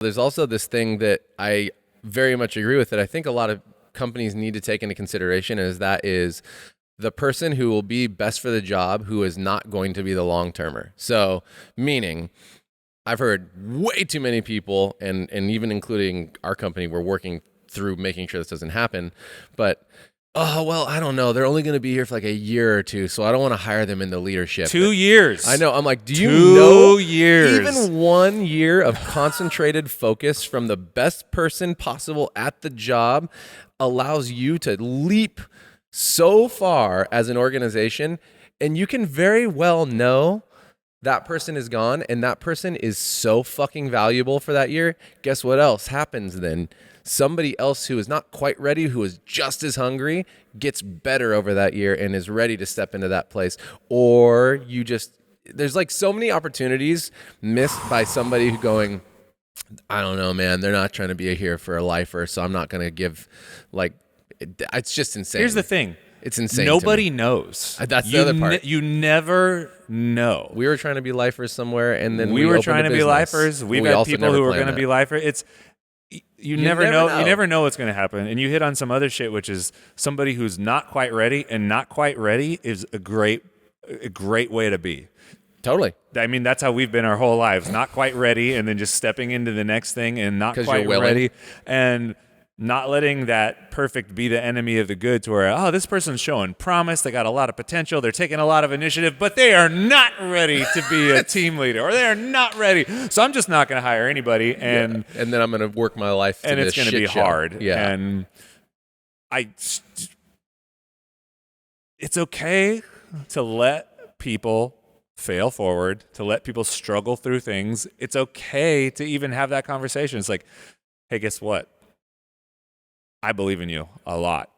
There's also this thing that I very much agree with that I think a lot of companies need to take into consideration is the person who will be best for the job who is not going to be the long termer. So meaning I've heard way too many people and even including our company, we're working through making sure this doesn't happen. But oh, well, I don't know. They're only going to be here for like a year or two, so I don't want to hire them in the leadership. 2 years. I know. I'm like, do you 2 know years. even 1 year of concentrated focus from the best person possible at the job allows you to leap so far as an organization, and you can very well know that person is gone and that person is so fucking valuable for that year. Guess what else happens then? Somebody else who is not quite ready, who is just as hungry, gets better over that year and is ready to step into that place. Or there's like so many opportunities missed by somebody who going, I don't know, man, they're not trying to be here for a lifer, so I'm not going to give, like, it's just insane. Here's the thing. It's insane. Nobody knows. That's the other part. You never know. We were trying to be lifers somewhere, and then we were opened trying a to be business. lifers. We've had also people never who are planned going to that. be lifers. You never know. You never know what's going to happen. And you hit on some other shit, which is somebody who's not quite ready, and not quite ready is a great way to be. Totally. I mean, that's how we've been our whole lives. Not quite ready, and then just stepping into the next thing and not 'Cause quite you're willing. ready. And not letting that perfect be the enemy of the good, to where, oh, this person's showing promise, they got a lot of potential, they're taking a lot of initiative, but they are not ready to be a team leader, or they are not ready. So I'm just not going to hire anybody, and and then I'm going to work my life to and this it's going to shit be show. hard. Yeah. And it's okay to let people fail forward, to let people struggle through things. It's okay to even have that conversation. It's like, hey, guess what? I believe in you a lot.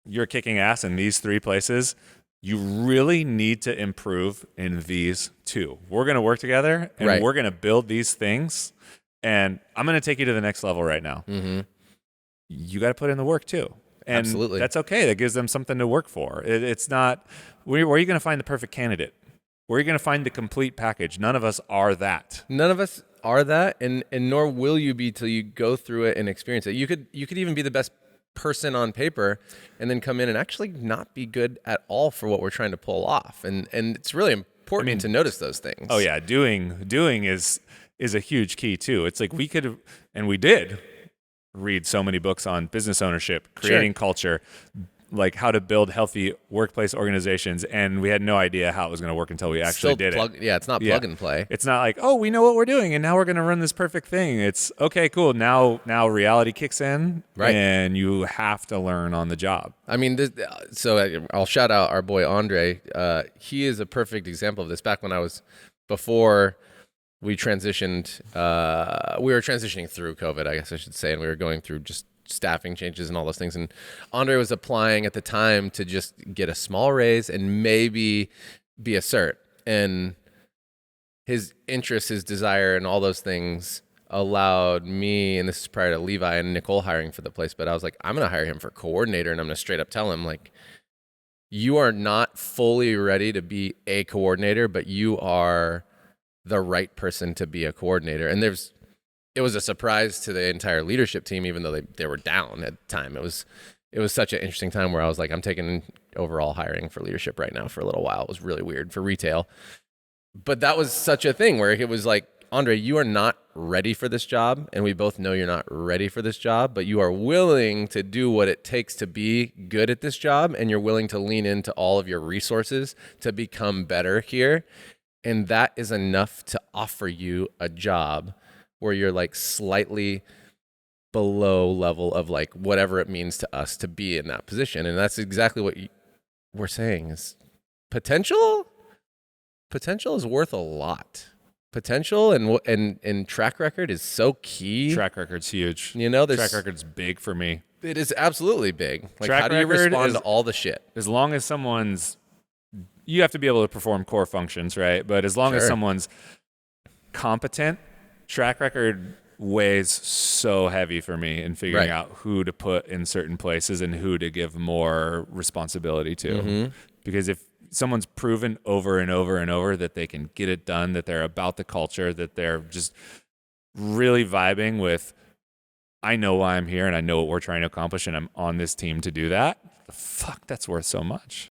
You're kicking ass in these 3 places. You really need to improve in these 2. We're going to work together, and Right. we're going to build these things, and I'm going to take you to the next level right now. Mm-hmm. You got to put in the work too. And Absolutely. that's okay. That gives them something to work for. It's not, where are you going to find the perfect candidate? Where are you going to find the complete package? None of us are that. None of us are that, and nor will you be till you go through it and experience it. You could even be the best person on paper and then come in and actually not be good at all for what we're trying to pull off. And it's really important to notice those things. Oh yeah, doing is a huge key too. It's like we could, and we did read so many books on business ownership, creating culture, like how to build healthy workplace organizations, and we had no idea how it was going to work until we actually did it. Yeah, it's not plug and play. It's not like, oh, we know what we're doing, and now we're going to run this perfect thing. It's okay, cool. Now reality kicks in, Right. and you have to learn on the job. I mean, so I'll shout out our boy Andre. He is a perfect example of this. Back when before we transitioned, we were transitioning through COVID, I guess I should say, and we were going through just staffing changes and all those things. And Andre was applying at the time to just get a small raise and maybe be a cert. And his interest, his desire, and all those things allowed me, and this is prior to Levi and Nicole hiring for the place, but I was like, I'm going to hire him for coordinator, and I'm going to straight up tell him, like, you are not fully ready to be a coordinator, but you are the right person to be a coordinator. And it was a surprise to the entire leadership team, even though they were down at the time. It was such an interesting time where I was like, I'm taking overall hiring for leadership right now for a little while. It was really weird for retail. But that was such a thing where it was like, Andre, you are not ready for this job, and we both know you're not ready for this job, but you are willing to do what it takes to be good at this job, and you're willing to lean into all of your resources to become better here. And that is enough to offer you a job where you're like slightly below level of like whatever it means to us to be in that position. And that's exactly what we're saying is potential is worth a lot. Potential and track record is so key. Track record's huge. You know, track record's big for me. It is absolutely big. Like, Track how do you record respond is- to all the shit? As long as you have to be able to perform core functions, right? But as long as Sure. someone's competent, track record weighs so heavy for me in figuring Right. out who to put in certain places and who to give more responsibility to. Mm-hmm. Because if someone's proven over and over and over that they can get it done, that they're about the culture, that they're just really vibing with, I know why I'm here and I know what we're trying to accomplish and I'm on this team to do that, fuck, that's worth so much.